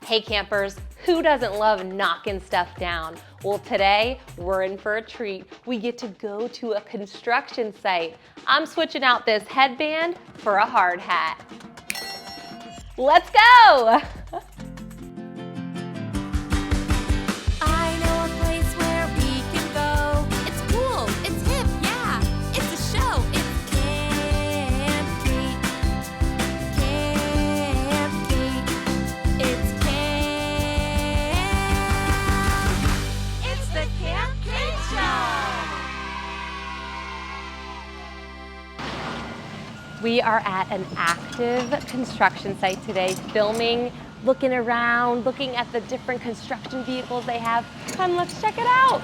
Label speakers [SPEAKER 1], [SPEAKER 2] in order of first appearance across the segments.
[SPEAKER 1] Hey campers, who doesn't love knocking stuff down? Well, today we're in for a treat. We get to go to a construction site. I'm switching out this headband for a hard hat. Let's go!
[SPEAKER 2] I know a place where we can go. It's cool, it's hip, yeah. It's a show. It's Camp Gate. Camp Gate. It's camp. It's the Camp Gate Show.
[SPEAKER 1] We are at an active construction site today, filming, looking around, looking at the different construction vehicles they have. Come, let's check it out.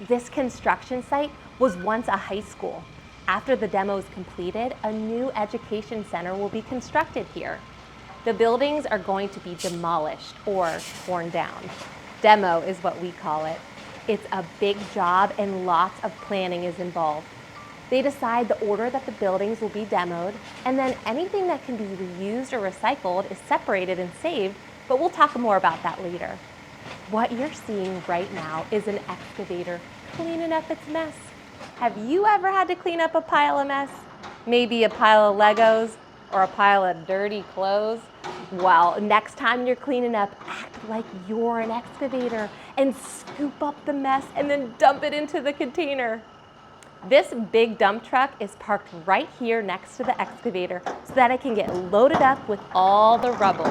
[SPEAKER 1] This construction site was once a high school. After the demo is completed, a new education center will be constructed here. The buildings are going to be demolished or torn down. Demo is what we call it. It's a big job and lots of planning is involved. They decide the order that the buildings will be demoed, and then anything that can be reused or recycled is separated and saved, but we'll talk more about that later. What you're seeing right now is an excavator cleaning up its mess. Have you ever had to clean up a pile of mess? Maybe a pile of Legos or a pile of dirty clothes? Well, next time you're cleaning up, act like you're an excavator and scoop up the mess and then dump it into the container. This big dump truck is parked right here next to the excavator so that it can get loaded up with all the rubble.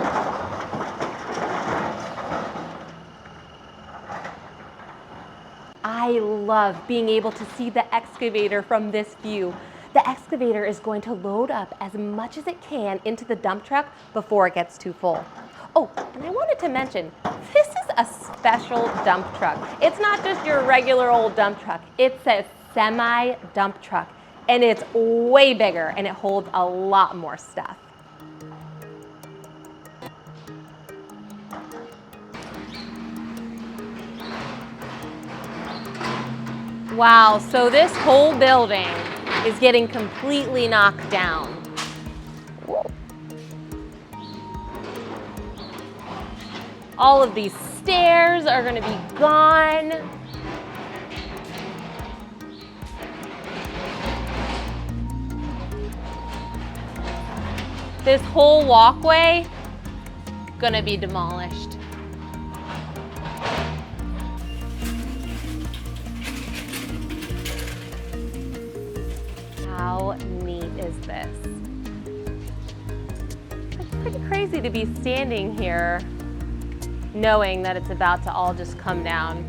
[SPEAKER 1] I love being able to see the excavator from this view. The excavator is going to load up as much as it can into the dump truck before it gets too full. Oh, and I wanted to mention, this is a special dump truck. It's not just your regular old dump truck. It's a semi-dump truck, and it's way bigger, and it holds a lot more stuff. Wow, so this whole building is getting completely knocked down. Whoa. All of these stairs are going to be gone. This whole walkway going to be demolished. How neat is this? It's pretty crazy to be standing here knowing that it's about to all just come down.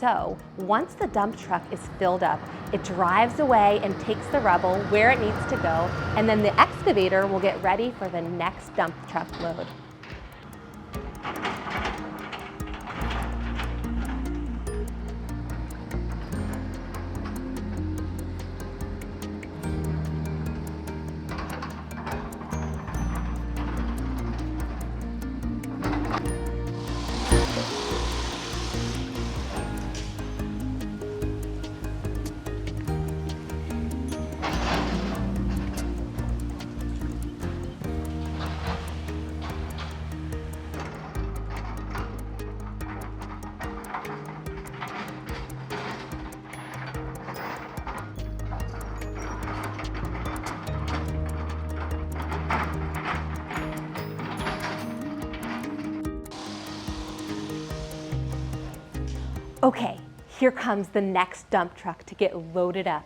[SPEAKER 1] So once the dump truck is filled up, it drives away and takes the rubble where it needs to go, and then the excavator will get ready for the next dump truck load. Okay, Here comes the next dump truck to get loaded up.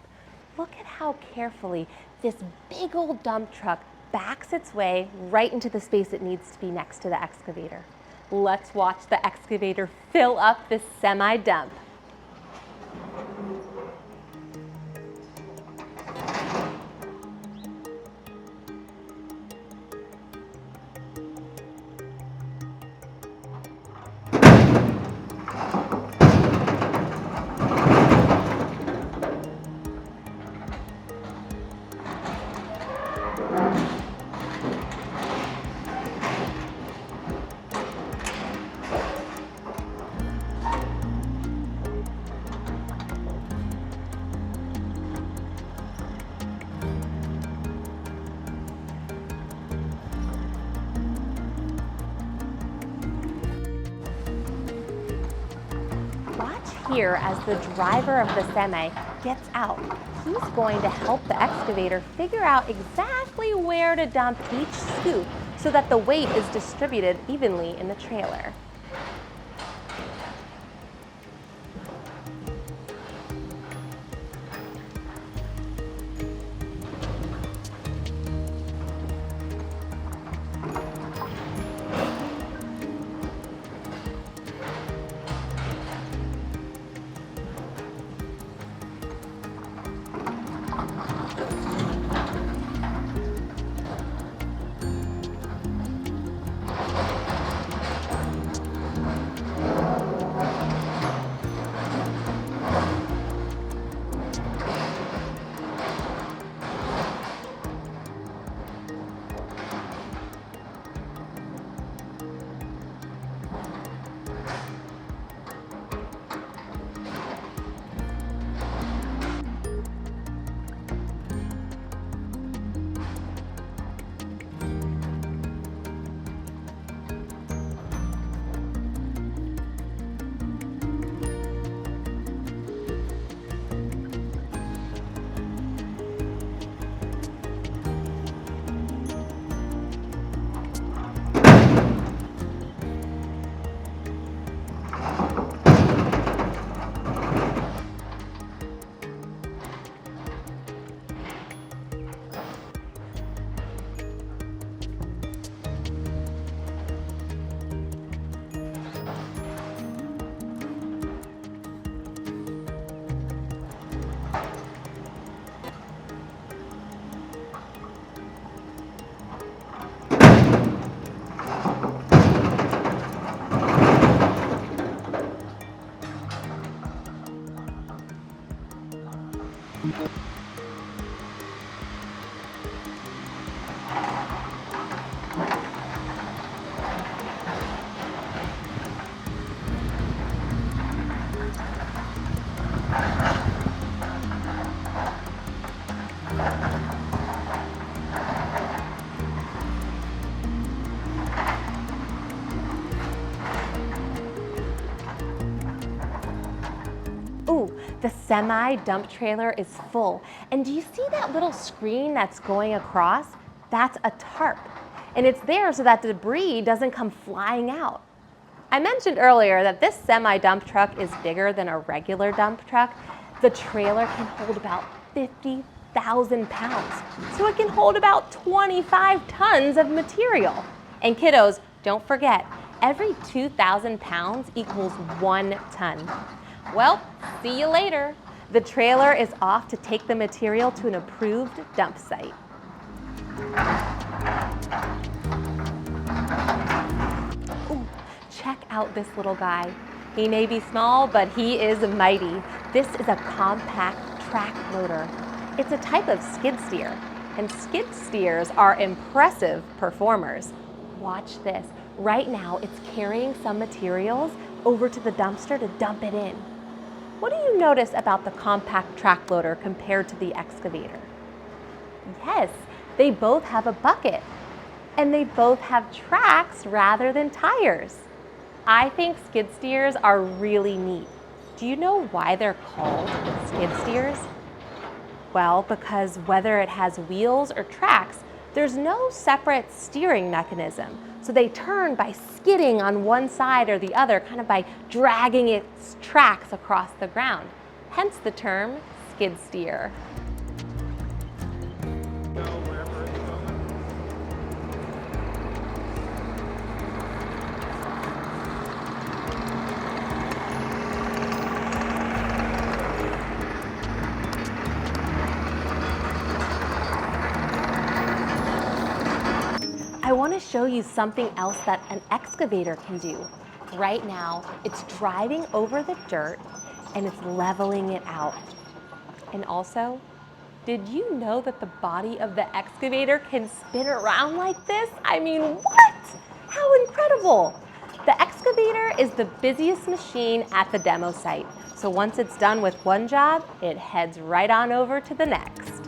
[SPEAKER 1] Look at how carefully this big old dump truck backs its way right into the space it needs to be next to the excavator. Let's watch the excavator fill up this semi-dump. Here, as the driver of the semi gets out, he's going to help the excavator figure out exactly where to dump each scoop so that the weight is distributed evenly in the trailer. The semi dump trailer is full. And do you see that little screen that's going across? That's a tarp. And it's there so that debris doesn't come flying out. I mentioned earlier that this semi dump truck is bigger than a regular dump truck. The trailer can hold about 50,000 pounds. So it can hold about 25 tons of material. And kiddos, don't forget, every 2,000 pounds equals 1 ton. Well, see you later. The trailer is off to take the material to an approved dump site. Ooh, check out this little guy. He may be small, but he is mighty. This is a compact track loader. It's a type of skid steer, and skid steers are impressive performers. Watch this. Right now, it's carrying some materials over to the dumpster to dump it in. What do you notice about the compact track loader compared to the excavator? Yes, they both have a bucket, and they both have tracks rather than tires. I think skid steers are really neat. Do you know why they're called skid steers? Well, because whether it has wheels or tracks, there's no separate steering mechanism. So they turn by skidding on one side or the other, kind of by dragging its tracks across the ground. Hence the term skid steer. I want to show you something else that an excavator can do. Right now, it's driving over the dirt and it's leveling it out. And also, did you know that the body of the excavator can spin around like this? I mean, what? How incredible! The excavator is the busiest machine at the demo site. So once it's done with one job, it heads right on over to the next.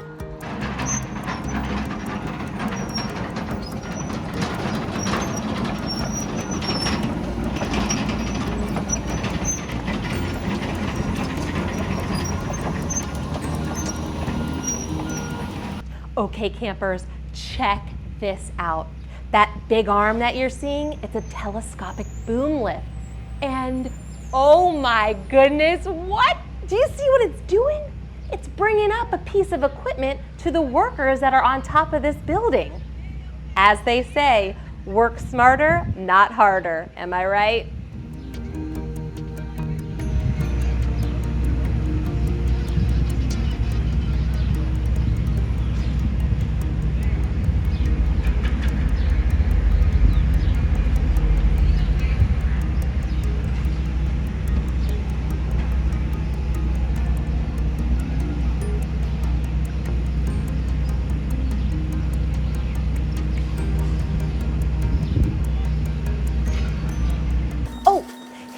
[SPEAKER 1] Okay, campers, check this out. That big arm that you're seeing, it's a telescopic boom lift. And oh my goodness, what? Do you see what it's doing? It's bringing up a piece of equipment to the workers that are on top of this building. As they say, work smarter, not harder. Am I right?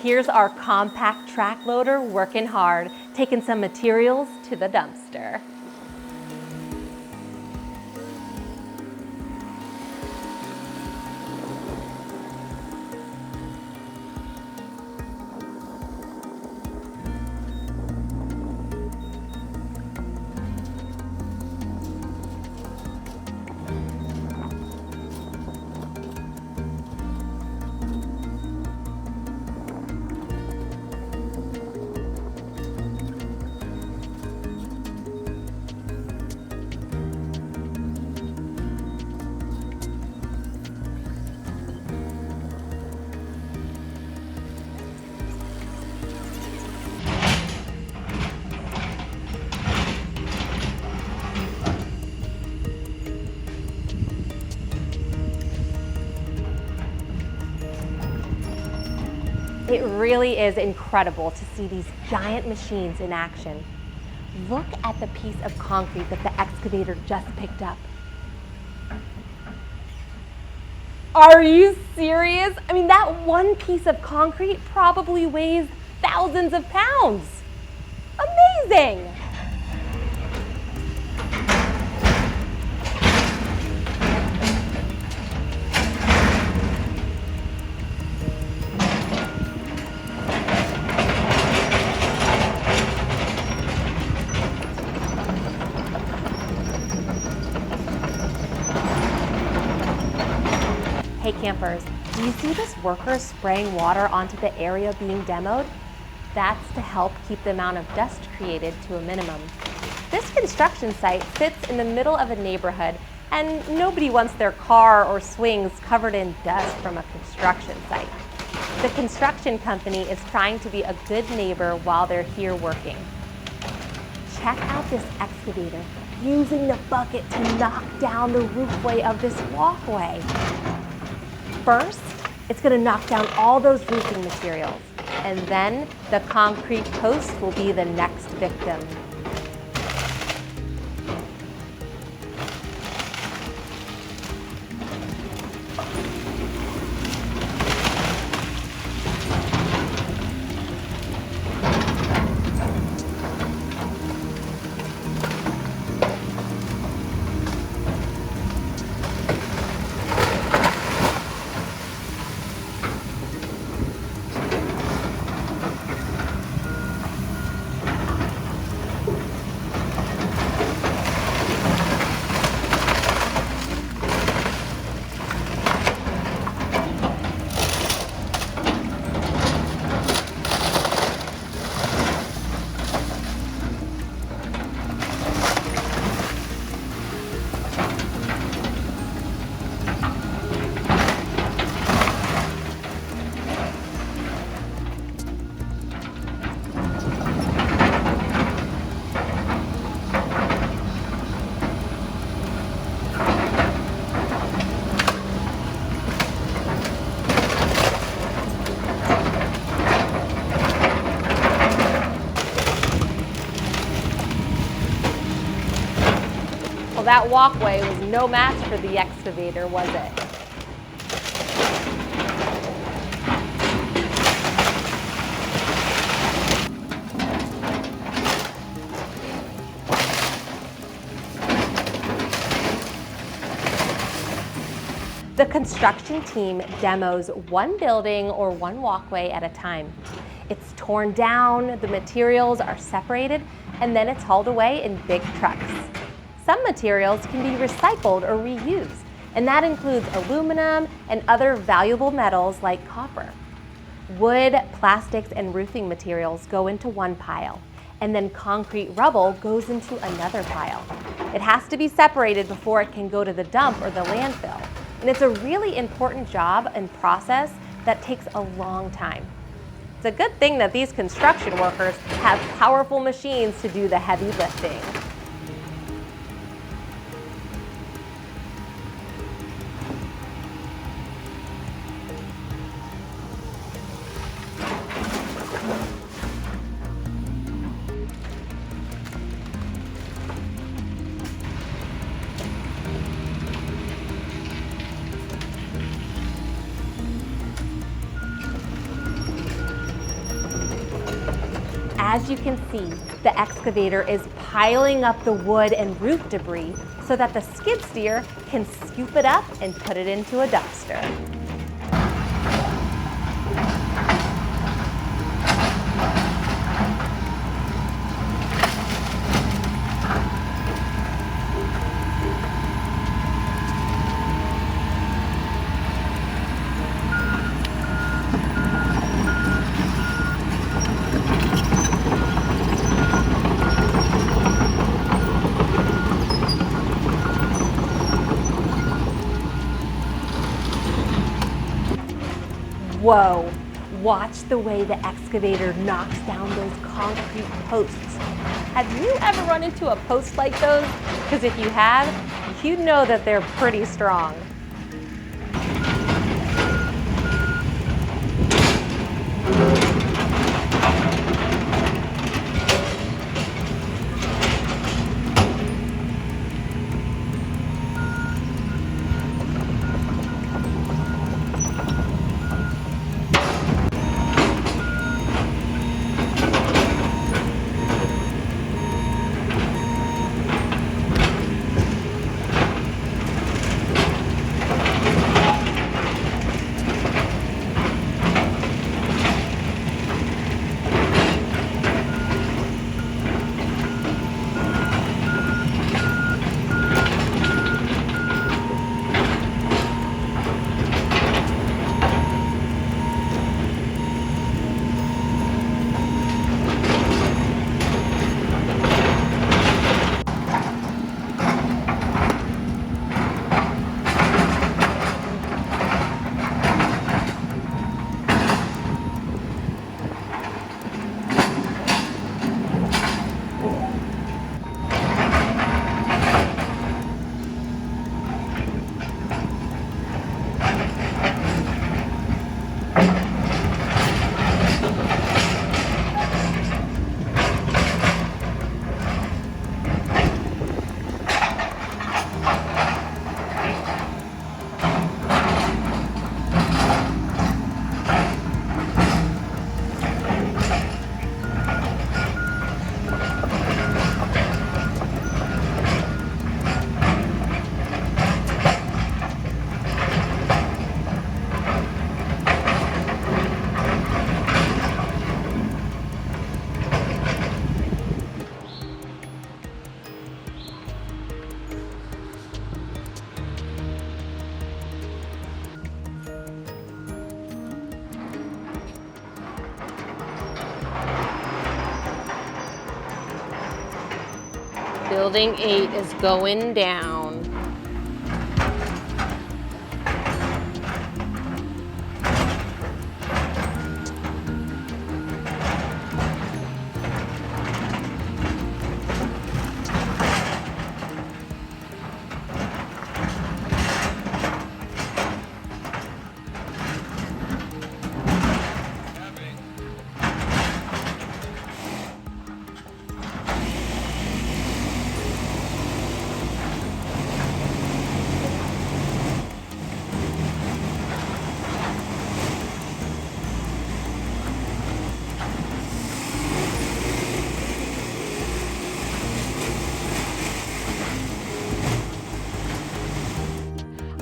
[SPEAKER 1] Here's our compact track loader working hard, taking some materials to the dumpster. It really is incredible to see these giant machines in action. Look at the piece of concrete that the excavator just picked up. Are you serious? I mean, that one piece of concrete probably weighs thousands of pounds. Amazing! Hey campers, do you see this worker spraying water onto the area being demoed? That's to help keep the amount of dust created to a minimum. This construction site sits in the middle of a neighborhood and nobody wants their car or swings covered in dust from a construction site. The construction company is trying to be a good neighbor while they're here working. Check out this excavator using the bucket to knock down the roofway of this walkway. First, it's going to knock down all those roofing materials, and then the concrete post will be the next victim. that walkway was no match for the excavator, was it? The construction team demos one building or one walkway at a time. It's torn down, the materials are separated, and then it's hauled away in big trucks. Some materials can be recycled or reused, and that includes aluminum and other valuable metals like copper. Wood, plastics, and roofing materials go into one pile, and then concrete rubble goes into another pile. It has to be separated before it can go to the dump or the landfill. And it's a really important job and process that takes a long time. It's a good thing that these construction workers have powerful machines to do the heavy lifting. As you can see, the excavator is piling up the wood and roof debris so that the skid steer can scoop it up and put it into a dumpster. Whoa, watch the way the excavator knocks down those concrete posts. Have you ever run into a post like those? Because if you have, you know that they're pretty strong. Building 8 is going down.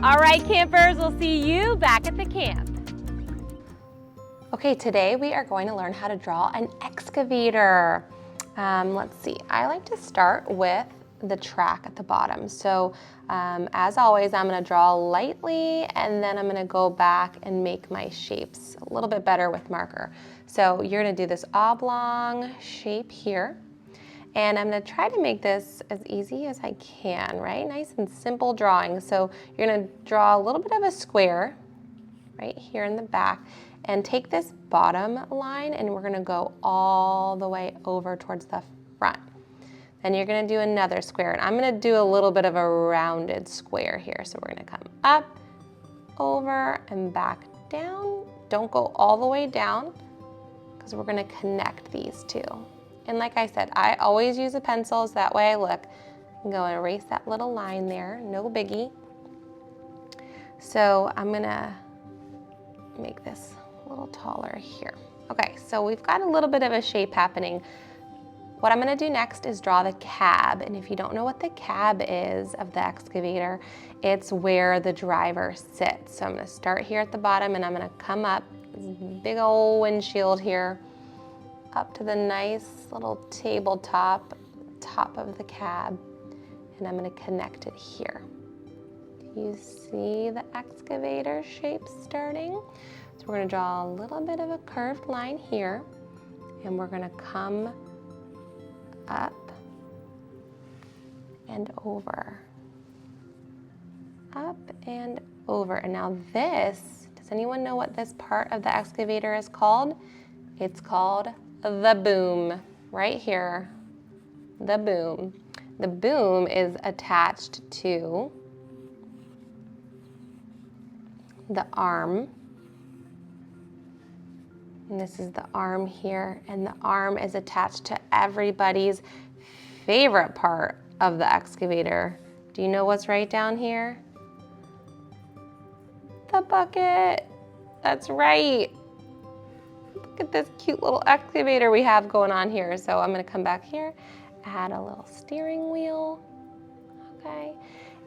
[SPEAKER 1] All right, campers, we'll see you back at the camp. Okay, today we are going to learn how to draw an excavator. Let's see, I like to start with the track at the bottom. So as always, I'm gonna draw lightly and then I'm gonna go back and make my shapes a little bit better with marker. So you're gonna do this oblong shape here. And I'm gonna try to make this as easy as I can, right? Nice and simple drawing. So you're gonna draw a little bit of a square right here in the back and take this bottom line and we're gonna go all the way over towards the front. Then you're gonna do another square and I'm gonna do a little bit of a rounded square here. So we're gonna come up, over, and back down. Don't go all the way down because we're gonna connect these two. And like I said, I always use a pencil so that way I look. I'm going to erase that little line there, no biggie. So I'm gonna make this a little taller here. Okay, so we've got a little bit of a shape happening. What I'm gonna do next is draw the cab. And if you don't know what the cab is of the excavator, it's where the driver sits. So I'm gonna start here at the bottom and I'm gonna come up, this big old windshield here, up to the nice little tabletop, top of the cab, and I'm gonna connect it here. Do you see the excavator shape starting? So we're gonna draw a little bit of a curved line here, and we're gonna come up and over, up and over. And now this, does anyone know what this part of the excavator is called? It's called the boom, right here, the boom. The boom is attached to the arm, and this is the arm here, and the arm is attached to everybody's favorite part of the excavator. Do you know what's right down here? The bucket, that's right. Look at this cute little excavator we have going on here. So I'm gonna come back here, add a little steering wheel, okay?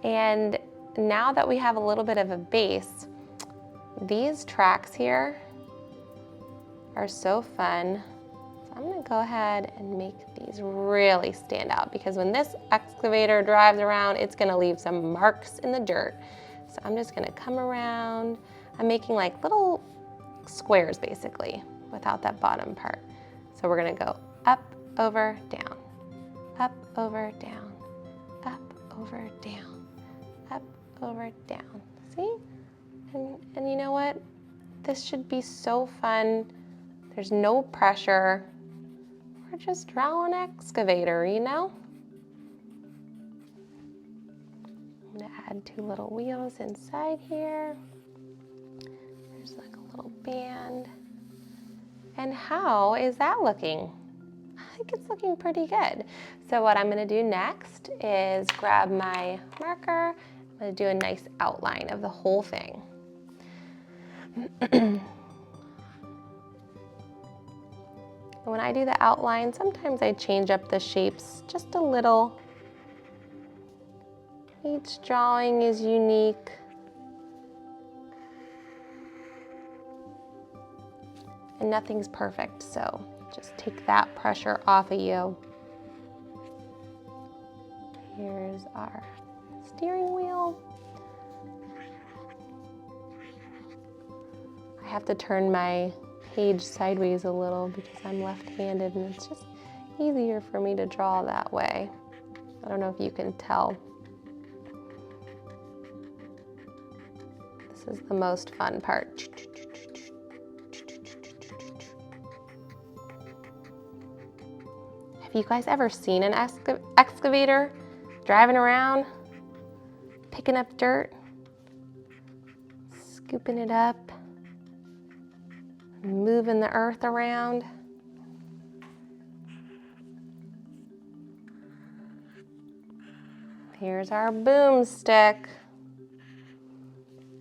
[SPEAKER 1] And now that we have a little bit of a base, these tracks here are so fun. So I'm gonna go ahead and make these really stand out because when this excavator drives around, it's gonna leave some marks in the dirt. So I'm just gonna come around. I'm making like little squares basically, without that bottom part. So we're gonna go up, over, down, up, over, down, up, over, down, up, over, down. See? And you know what? This should be so fun. There's no pressure. We're just drawing an excavator, you know? I'm gonna add two little wheels inside here. There's like a little band. And how is that looking? I think it's looking pretty good. So what I'm gonna do next is grab my marker. I'm gonna do a nice outline of the whole thing. When I do the outline, sometimes I change up the shapes just a little. Each drawing is unique. And nothing's perfect, so just take that pressure off of you. Here's our steering wheel. I have to turn my page sideways a little because I'm left-handed and it's just easier for me to draw that way. I don't know if you can tell. This is the most fun part. Have you guys ever seen an excavator driving around, picking up dirt, scooping it up, moving the earth around? Here's our boomstick.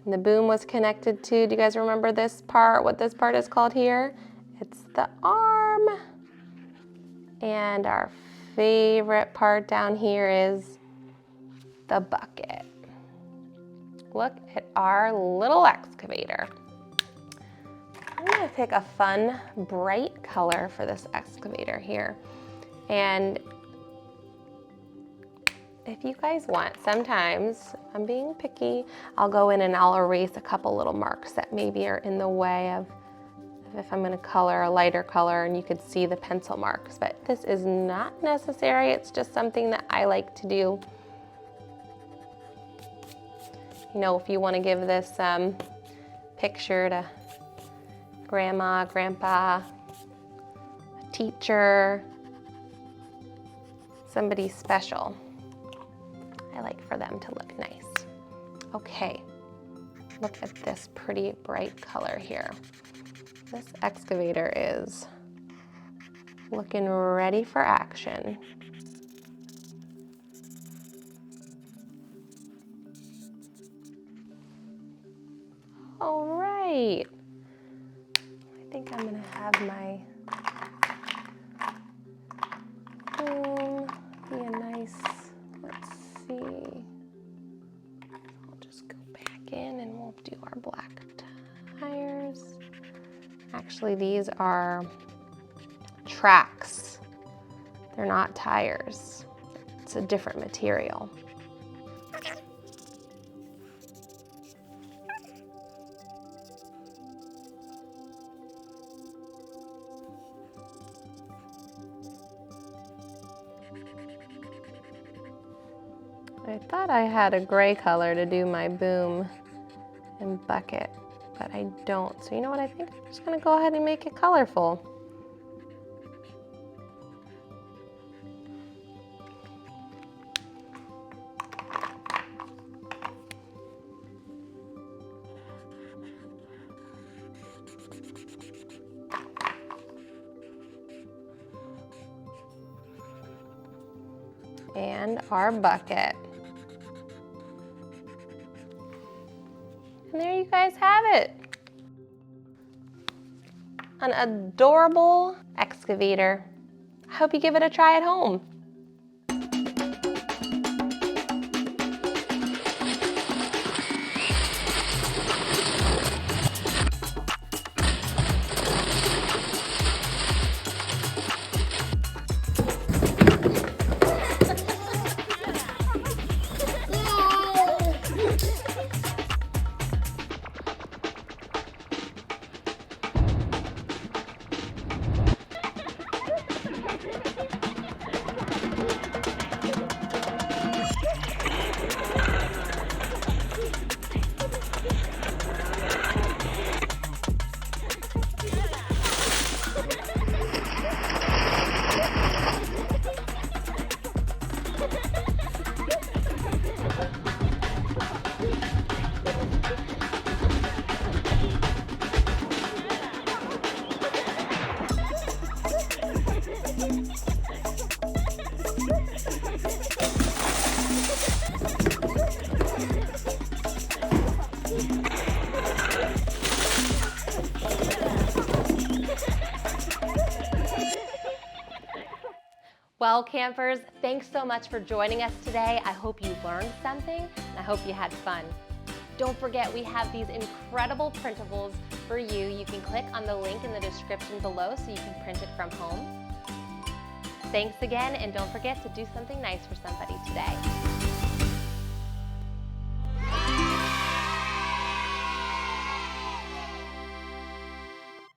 [SPEAKER 1] And the boom was connected to, do you guys remember this part, what this part is called here? It's the arm. And our favorite part down here is the bucket. look at our little excavator. I'm gonna pick a fun, bright color for this excavator here. And if you guys want, sometimes, if I'm being picky, I'll go in and I'll erase a couple little marks that maybe are in the way of if I'm gonna color a lighter color, and you could see the pencil marks, but this is not necessary. It's just something that I like to do. You know, if you wanna give this picture to grandma, grandpa, a teacher, somebody special, I like for them to look nice. Okay, look at this pretty bright color here. This excavator is looking ready for action. All right. I think I'm gonna have my boom be a nice, let's see. I'll just go back in and we'll do our black tires. Actually, these are tracks. They're not tires. It's a different material. I thought I had a gray color to do my boom and bucket, but I don't. So you know what, I think I'm just gonna go ahead and make it colorful. And our bucket. And there you guys have it. An adorable excavator. I hope you give it a try at home. Well, campers, thanks so much for joining us today. I hope you learned something, and I hope you had fun. Don't forget, we have these incredible printables for you. You can click on the link in the description below so you can print it from home. Thanks again, and don't forget to do something nice for somebody today.